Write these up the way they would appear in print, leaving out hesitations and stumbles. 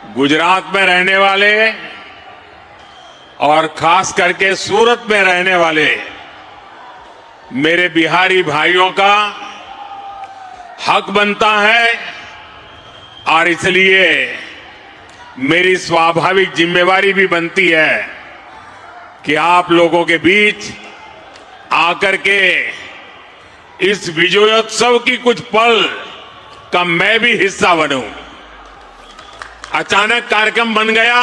गुजरात में रहने वाले और खास करके सूरत में रहने वाले मेरे बिहारी भाइयों का हक बनता है और इसलिए मेरी स्वाभाविक जिम्मेवारी भी बनती है कि आप लोगों के बीच आकर के इस विजयोत्सव की कुछ पल का मैं भी हिस्सा बनूं। अचानक कार्यक्रम बन गया।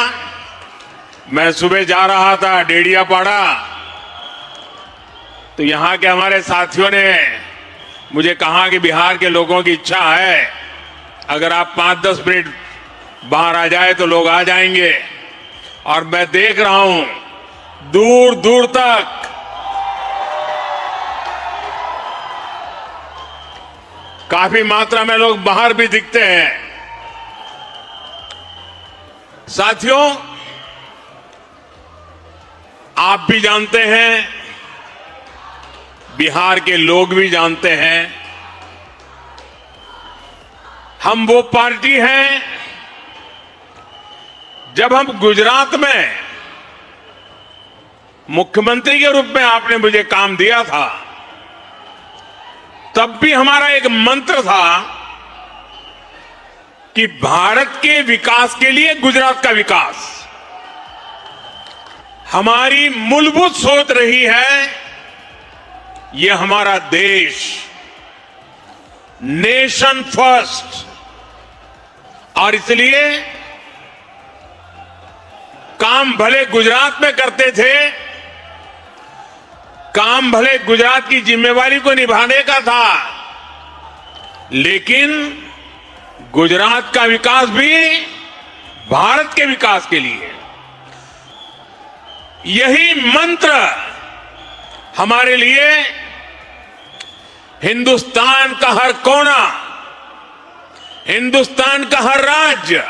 मैं सुबह जा रहा था डेडियापाड़ा, तो यहां के हमारे साथियों ने मुझे कहा कि बिहार के लोगों की इच्छा है, अगर आप 5-10 मिनट बाहर आ जाए तो लोग आ जाएंगे। और मैं देख रहा हूं दूर दूर तक काफी मात्रा में लोग बाहर भी दिखते हैं। साथियों, आप भी जानते हैं, बिहार के लोग भी जानते हैं, हम वो पार्टी हैं। जब हम गुजरात में मुख्यमंत्री के रूप में आपने मुझे काम दिया था, तब भी हमारा एक मंत्र था कि भारत के विकास के लिए गुजरात का विकास। हमारी मूलभूत सोच रही है, ये हमारा देश नेशन फर्स्ट, और इसलिए काम भले गुजरात में करते थे, काम भले गुजरात की जिम्मेवारी को निभाने का था, लेकिन गुजरात का विकास भी भारत के विकास के लिए। यही मंत्र हमारे लिए हिंदुस्तान का हर कोना, हिंदुस्तान का हर राज्य,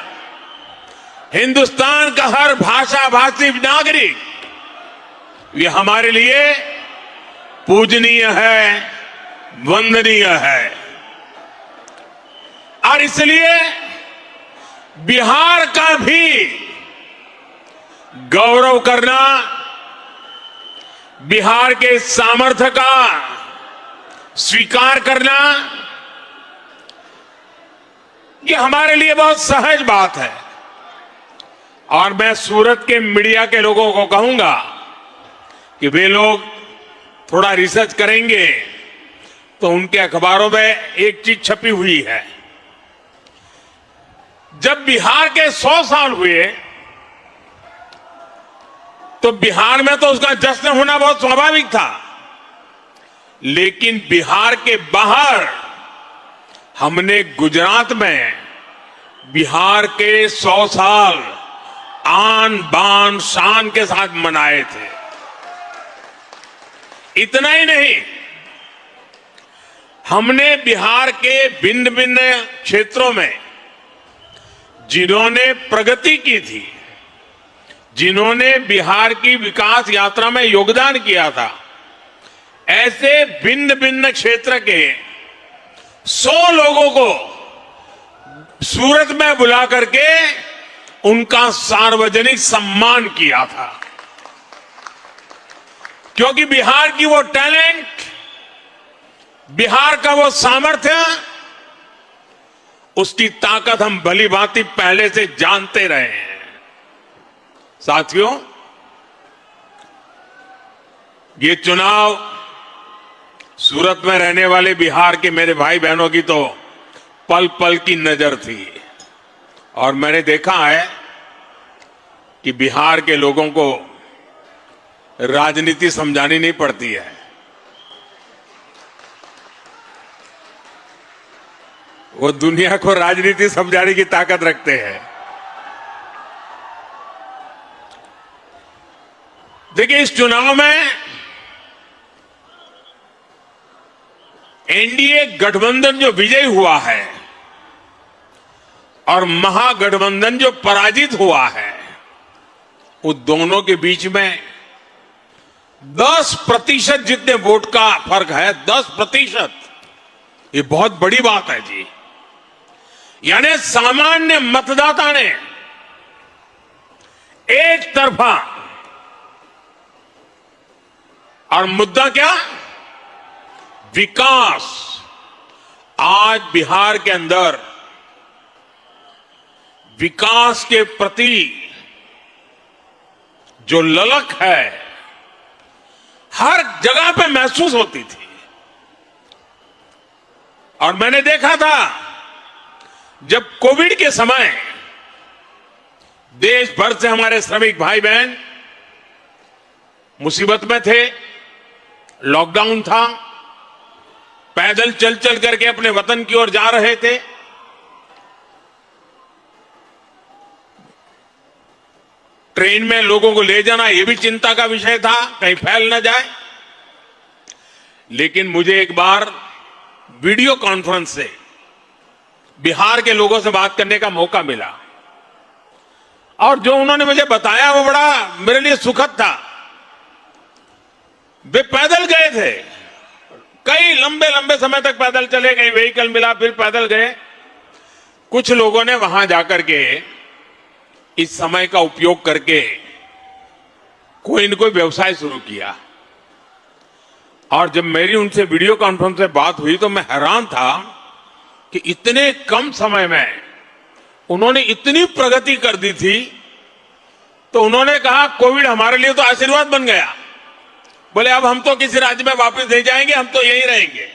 हिंदुस्तान का हर भाषा भाषी नागरिक, ये हमारे लिए पूजनीय है, वंदनीय है। और इसलिए बिहार का भी गौरव करना, बिहार के सामर्थ्य का स्वीकार करना, ये हमारे लिए बहुत सहज बात है। और मैं सूरत के मीडिया के लोगों को कहूंगा कि वे लोग थोड़ा रिसर्च करेंगे तो उनके अखबारों में एक चीज छपी हुई है। जब बिहार के 100 साल हुए तो बिहार में तो उसका जश्न होना बहुत स्वाभाविक था, लेकिन बिहार के बाहर हमने गुजरात में बिहार के 100 साल आन बान शान के साथ मनाए थे। इतना ही नहीं, हमने बिहार के भिन्न भिन्न क्षेत्रों में जिन्होंने प्रगति की थी, जिन्होंने बिहार की विकास यात्रा में योगदान किया था, ऐसे भिन्न भिन्न क्षेत्र के 100 लोगों को सूरत में बुला करके उनका सार्वजनिक सम्मान किया था। क्योंकि बिहार की वो टैलेंट, बिहार का वो सामर्थ्य, उसकी ताकत हम भली भांति पहले से जानते रहे हैं। साथियों, ये चुनाव सूरत में रहने वाले बिहार के मेरे भाई बहनों की तो पल पल की नजर थी, और मैंने देखा है कि बिहार के लोगों को राजनीति समझानी नहीं पड़ती है। वो दुनिया को राजनीति समझाने की ताकत रखते हैं। देखिए, इस चुनाव में एनडीए गठबंधन जो विजयी हुआ है और महागठबंधन जो पराजित हुआ है, उन दोनों के बीच में 10% जितने वोट का फर्क है। 10%, ये बहुत बड़ी बात है जी। यानी सामान्य मतदाता ने एक तरफा। और मुद्दा क्या? विकास। आज बिहार के अंदर विकास के प्रति जो ललक है हर जगह पे महसूस होती थी। और मैंने देखा था जब कोविड के समय देश भर से हमारे श्रमिक भाई बहन मुसीबत में थे, लॉकडाउन था, पैदल चल चल करके अपने वतन की ओर जा रहे थे। ट्रेन में लोगों को ले जाना यह भी चिंता का विषय था, कहीं फैल न जाए। लेकिन मुझे एक बार वीडियो कॉन्फ्रेंस से बिहार के लोगों से बात करने का मौका मिला और जो उन्होंने मुझे बताया वो बड़ा मेरे लिए सुखद था। वे पैदल गए थे, कई लंबे लंबे समय तक पैदल चले, कहीं व्हीकल मिला फिर पैदल गए। कुछ लोगों ने वहां जाकर के इस समय का उपयोग करके कोई न कोई व्यवसाय शुरू किया। और जब मेरी उनसे वीडियो कॉन्फ्रेंस से बात हुई तो मैं हैरान था कि इतने कम समय में उन्होंने इतनी प्रगति कर दी थी। तो उन्होंने कहा कोविड हमारे लिए तो आशीर्वाद बन गया। बोले अब हम तो किसी राज्य में वापस नहीं जाएंगे, हम तो यहीं रहेंगे।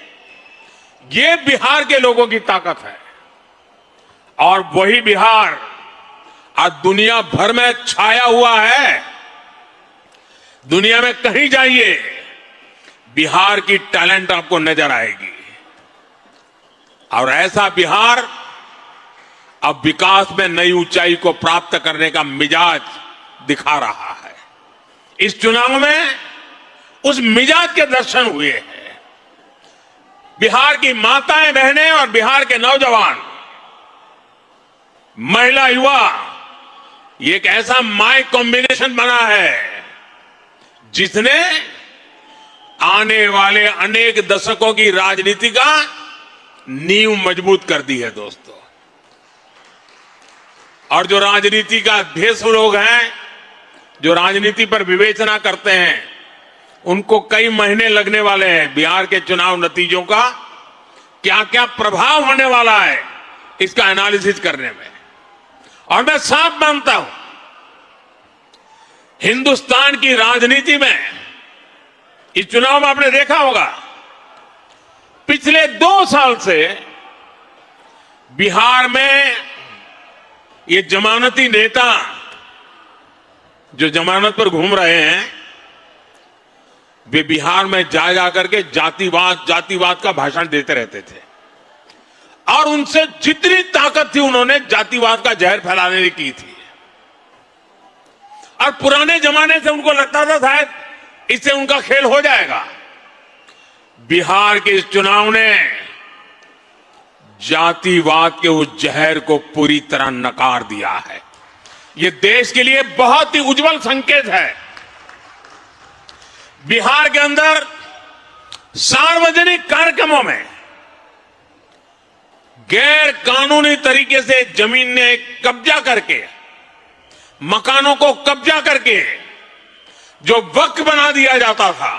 ये बिहार के लोगों की ताकत है। और वही बिहार आज दुनिया भर में छाया हुआ है। दुनिया में कहीं जाइए बिहार की टैलेंट आपको नजर आएगी। और ऐसा बिहार अब विकास में नई ऊंचाई को प्राप्त करने का मिजाज दिखा रहा है। इस चुनाव में उस मिजाज के दर्शन हुए हैं। बिहार की माताएं बहनें और बिहार के नौजवान, महिला, युवा, ये एक ऐसा माय कॉम्बिनेशन बना है जिसने आने वाले अनेक दशकों की राजनीति का नींव मजबूत कर दी है दोस्तों। और जो राजनीति का भेष लोग हैं, जो राजनीति पर विवेचना करते हैं, उनको कई महीने लगने वाले हैं बिहार के चुनाव नतीजों का क्या क्या प्रभाव होने वाला है इसका एनालिसिस करने में। और मैं साफ मानता हूं हिंदुस्तान की राजनीति में इस चुनाव में आपने देखा होगा पिछले 2 साल से बिहार में ये जमानती नेता जो जमानत पर घूम रहे हैं वे बिहार में जा जाकर के जातिवाद का भाषण देते रहते थे। और उनसे जितनी ताकत थी उन्होंने जातिवाद का जहर फैलाने की थी। और पुराने जमाने से उनको लगता था शायद इससे उनका खेल हो जाएगा। बिहार के इस चुनाव ने जातिवाद के उस जहर को पूरी तरह नकार दिया है। यह देश के लिए बहुत ही उज्जवल संकेत है। बिहार के अंदर सार्वजनिक कार्यक्रमों में गैर कानूनी तरीके से जमीन ने कब्जा करके, मकानों को कब्जा करके जो वक्फ बना दिया जाता था,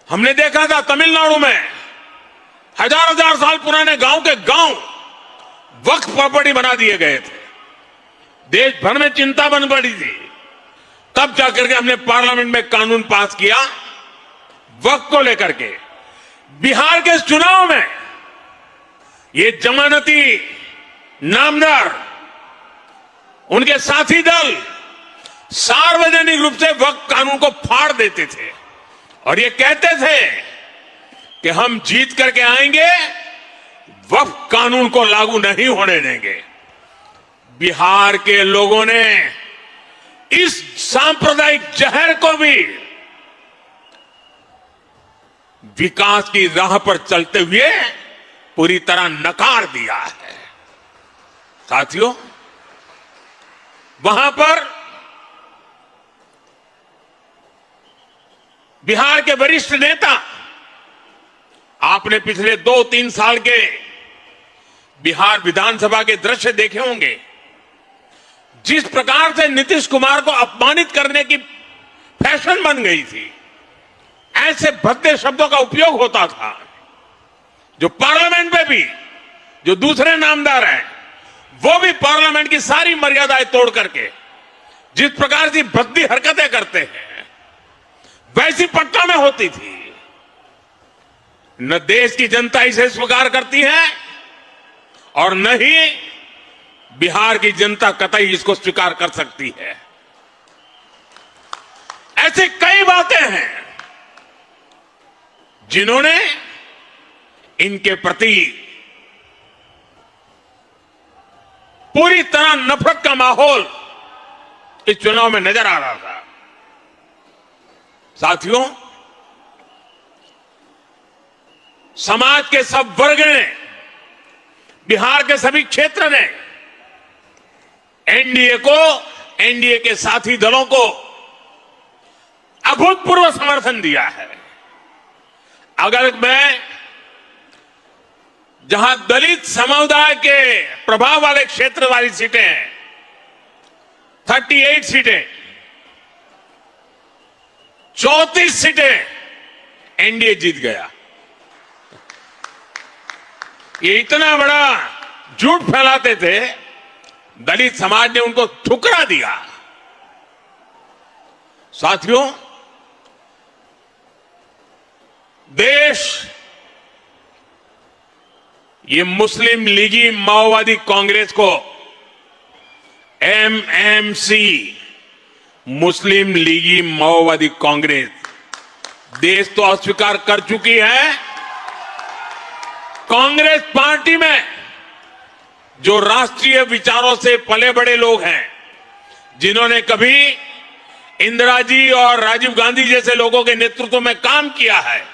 हमने देखा था तमिलनाडु में हजार साल पुराने गांव के गांव वक्फ प्रॉपर्टी बना दिए गए थे। देश भर में चिंता बन पड़ी थी। तब जाकर के हमने पार्लियामेंट में कानून पास किया वक्फ को लेकर के। बिहार के चुनाव में ये जमानती नामदार, उनके साथी दल सार्वजनिक रूप से वक्फ कानून को फाड़ देते थे और ये कहते थे कि हम जीत करके आएंगे, वक्फ कानून को लागू नहीं होने देंगे। बिहार के लोगों ने इस सांप्रदायिक जहर को भी विकास की राह पर चलते हुए पूरी तरह नकार दिया है। साथियों, वहां पर बिहार के वरिष्ठ नेता, आपने पिछले 2-3 साल के बिहार विधानसभा के दृश्य देखे होंगे। जिस प्रकार से नीतीश कुमार को अपमानित करने की फैशन बन गई थी, ऐसे भद्दे शब्दों का उपयोग होता था, जो पार्लियामेंट में भी जो दूसरे नामदार हैं वो भी पार्लियामेंट की सारी मर्यादाएं तोड़ करके जिस प्रकार की भद्दी हरकतें करते हैं, वैसी पटना में होती थी। न देश की जनता इसे स्वीकार करती है और न ही बिहार की जनता कतई इसको स्वीकार कर सकती है। ऐसे कई बातें हैं जिन्होंने इनके प्रति पूरी तरह नफरत का माहौल इस चुनाव में नजर आ रहा था। साथियों, समाज के सब वर्ग ने, बिहार के सभी क्षेत्र ने एनडीए के साथी दलों को अभूतपूर्व समर्थन दिया है। अगर मैं जहां दलित समुदाय के प्रभाव वाले क्षेत्र वाली सीटें हैं, 38 सीटें, 34 सीटें एनडीए जीत गया। ये इतना बड़ा झूठ फैलाते थे, दलित समाज ने उनको ठुकरा दिया। साथियों, देश ये मुस्लिम लीगी माओवादी कांग्रेस को एमएमसी, मुस्लिम लीगी माओवादी कांग्रेस, देश तो अस्वीकार कर चुकी है। कांग्रेस पार्टी में जो राष्ट्रीय विचारों से पले बड़े लोग हैं, जिन्होंने कभी इंदिरा जी और राजीव गांधी जैसे लोगों के नेतृत्व में काम किया है,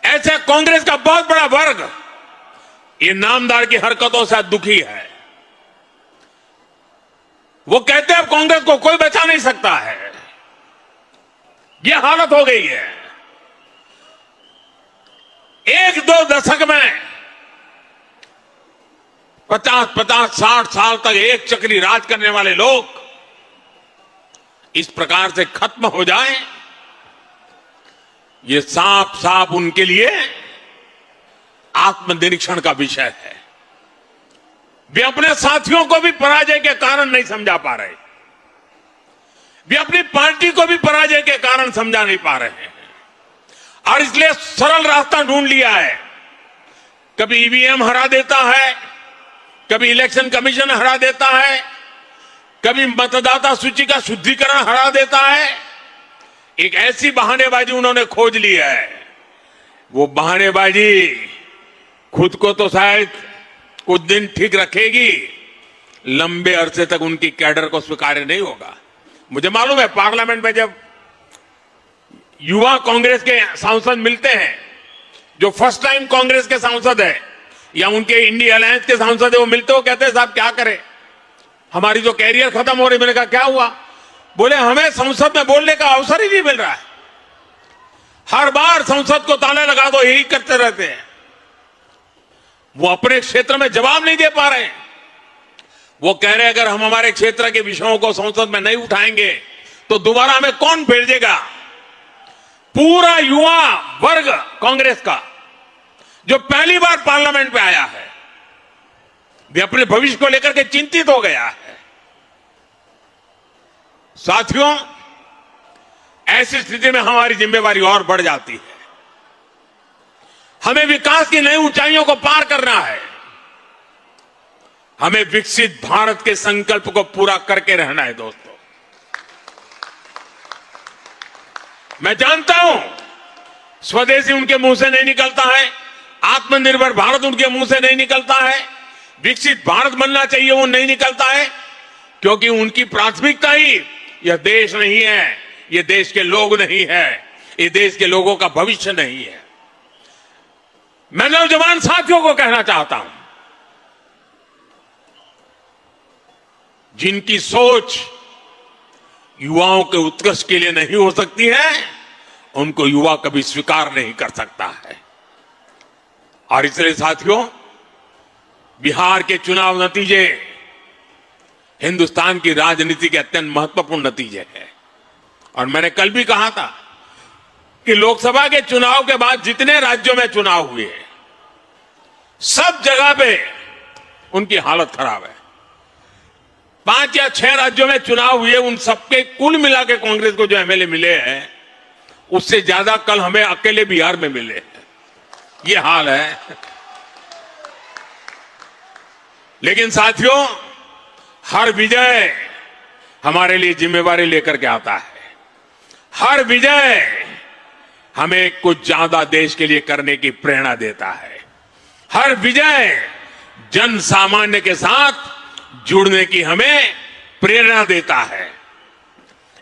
ऐसे कांग्रेस का बहुत बड़ा वर्ग ये नामदार की हरकतों से दुखी है। वो कहते हैं अब कांग्रेस को कोई बचा नहीं सकता है। यह हालत हो गई है। एक दो दशक में 50-50, 60 साल तक एक चक्री राज करने वाले लोग इस प्रकार से खत्म हो जाएं, ये साफ साफ उनके लिए आत्मनिरीक्षण का विषय है। वे अपने साथियों को भी पराजय के कारण नहीं समझा पा रहे, वे अपनी पार्टी को भी पराजय के कारण समझा नहीं पा रहे हैं और इसलिए सरल रास्ता ढूंढ लिया है। कभी ईवीएम हरा देता है, कभी इलेक्शन कमीशन हरा देता है, कभी मतदाता सूची का शुद्धिकरण हरा देता है। एक ऐसी बहानेबाजी उन्होंने खोज ली है, वो बहानेबाजी खुद को तो शायद कुछ दिन ठीक रखेगी, लंबे अरसे तक उनकी कैडर को स्वीकार्य नहीं होगा। मुझे मालूम है, पार्लियामेंट में जब युवा कांग्रेस के सांसद मिलते हैं, जो फर्स्ट टाइम कांग्रेस के सांसद है या उनके इंडिया अलायंस के सांसद है, वो मिलते हो कहते हैं साहब क्या करें, हमारी जो कैरियर खत्म हो रही। मैंने कहा क्या हुआ? बोले हमें संसद में बोलने का अवसर ही नहीं मिल रहा है, हर बार संसद को ताला लगा दो, यही करते रहते हैं। वो अपने क्षेत्र में जवाब नहीं दे पा रहे हैं। वो कह रहे हैं अगर हम हमारे क्षेत्र के विषयों को संसद में नहीं उठाएंगे तो दोबारा हमें कौन भेजेगा? पूरा युवा वर्ग कांग्रेस का जो पहली बार पार्लियामेंट में आया है, वे अपने भविष्य को लेकर के चिंतित हो गया है। साथियों, ऐसी स्थिति में हमारी जिम्मेवारी और बढ़ जाती है। हमें विकास की नई ऊंचाइयों को पार करना है। हमें विकसित भारत के संकल्प को पूरा करके रहना है। दोस्तों, मैं जानता हूं स्वदेशी उनके मुंह से नहीं निकलता है, आत्मनिर्भर भारत उनके मुंह से नहीं निकलता है, विकसित भारत बनना चाहिए वो नहीं निकलता है, क्योंकि उनकी प्राथमिकता ही यह देश नहीं है, यह देश के लोग नहीं है, ये देश के लोगों का भविष्य नहीं है। मैं नौजवान साथियों को कहना चाहता हूं, जिनकी सोच युवाओं के उत्कर्ष के लिए नहीं हो सकती है, उनको युवा कभी स्वीकार नहीं कर सकता है। और इसलिए साथियों, बिहार के चुनाव नतीजे हिंदुस्तान की राजनीति के अत्यंत महत्वपूर्ण नतीजे हैं। और मैंने कल भी कहा था कि लोकसभा के चुनाव के बाद जितने राज्यों में चुनाव हुए सब जगह पे उनकी हालत खराब है। 5 या 6 राज्यों में चुनाव हुए, उन सबके कुल मिला के कांग्रेस को जो एमएलए मिले हैं उससे ज्यादा कल हमें अकेले बिहार में मिले हैं। ये हाल है। लेकिन साथियों, हर विजय हमारे लिए जिम्मेवारी लेकर के आता है। हर विजय हमें कुछ ज्यादा देश के लिए करने की प्रेरणा देता है। हर विजय जन सामान्य के साथ जुड़ने की हमें प्रेरणा देता है।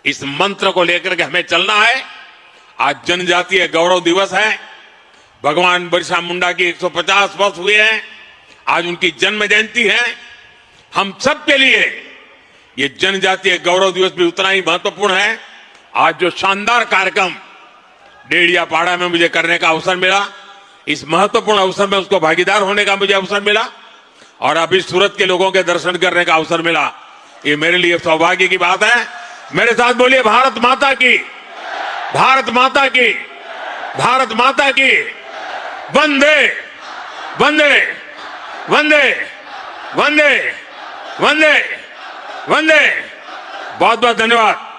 इस मंत्र को लेकर के हमें चलना है। आज जनजातीय गौरव दिवस है। भगवान बिरसा मुंडा की 150 वर्ष हुए हैं। आज उनकी जन्म जयंती है। हम सब के लिए ये जनजातीय गौरव दिवस भी उतना ही महत्वपूर्ण है। आज जो शानदार कार्यक्रम डेढ़ियापाड़ा में मुझे करने का अवसर मिला, इस महत्वपूर्ण अवसर में उसको भागीदार होने का मुझे अवसर मिला और अभी सूरत के लोगों के दर्शन करने का अवसर मिला। ये मेरे लिए सौभाग्य की बात है। मेरे साथ बोलिए, भारत माता की, भारत माता की, भारत माता की। वंदे वंदे वंदे वंदे वंदे वंदे। बहुत बहुत धन्यवाद।